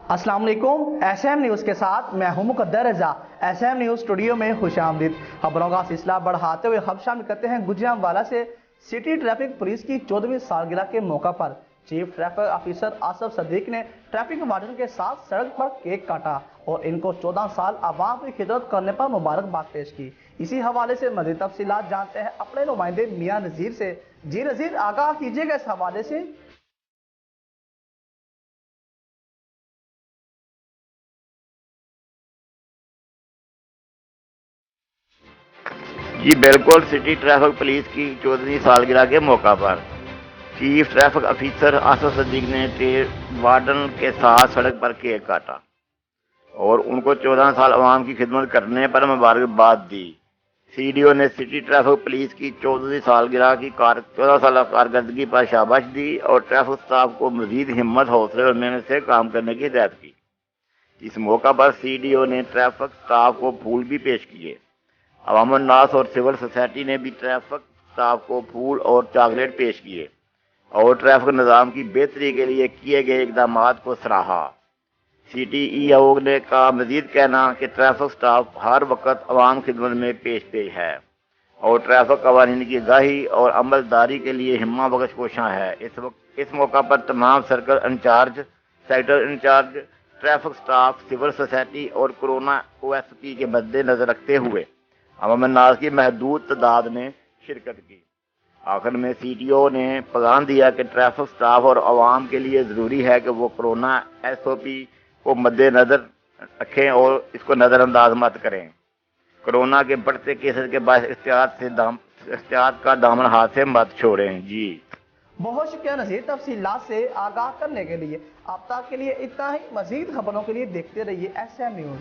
السلام علیکم، S M news کے ساتھ میں ہوں مقدر رضا۔ ایس ایم نیوز اسٹوڈیو میں خوش آمدید۔ خبروں کا سلسلہ بڑھاتے ہوئے خبر شامل کرتے ہیں۔ گجرانوالہ سے سٹی ٹریفک پولیس کی 14ویں سالگرہ کے موقع پر چیف ٹریفک آفیسر آصف صدیق نے ٹریفک وارڈن کے ساتھ سڑک پر کیک کاٹا اور ان کو 14 سال عوام کی خدمت کرنے پر مبارکباد پیش کی۔ اسی حوالے سے مزید تفصیلات جانتے ہیں اپنے نمائندے میاں نذیر سے۔ جی نذیر، آگاہ کیجیے گا اس حوالے سے۔ جی بالکل، سٹی ٹریفک پولیس کی 14ویں سالگرہ کے موقع پر چیف ٹریفک آفیسر آصف صدیق نے وارڈن کے ساتھ سڑک پر کیک کاٹا اور ان کو 14 سال عوام کی خدمت کرنے پر مبارکباد دی۔ سی ڈی او نے سٹی ٹریفک پولیس کی 14ویں سالگرہ کی 14 سالہ کارکردگی پر شاباش دی اور ٹریفک اسٹاف کو مزید ہمت، حوصلے اور محنت سے کام کرنے کی ہدایت کی۔ اس موقع پر سی ڈی او نے ٹریفک اسٹاف کو پھول بھی پیش کیے۔ عوام الناس اور سول سوسائٹی نے بھی ٹریفک اسٹاف کو پھول اور چاکلیٹ پیش کیے اور ٹریفک نظام کی بہتری کے لیے کیے گئے اقدامات کو سراہا۔ سی ٹی ای او نے کا مزید کہنا کہ ٹریفک اسٹاف ہر وقت عوام خدمت میں پیش ہے اور ٹریفک قوانین کی گاہی اور عمل داری کے لیے ہمہ بخش کوشاں ہے۔ اس موقع پر تمام circle incharge, sector incharge, traffic staff, civil society اور کورونا او ایس پی کے مد نظر رکھتے ہوئے عوام الناس کی محدود تعداد نے شرکت کی۔ آخر میں سی ٹی او نے پیغام دیا کہ ٹریفک اسٹاف اور عوام کے لیے ضروری ہے کہ وہ کورونا ایس او پی کو مد نظر رکھیں اور اس کو نظر انداز مت کریں۔ کورونا کے بڑھتے کیسز کے باعث احتیاط کا دامن ہاتھ سے مت چھوڑیں۔ جی بہت شکریہ نذیر، تفصیلات سے آگاہ کرنے کے لیے۔ اب تک کے لیے اتنا ہی۔ مزید خبروں کے لیے دیکھتے رہیے ایس ایم نیوز۔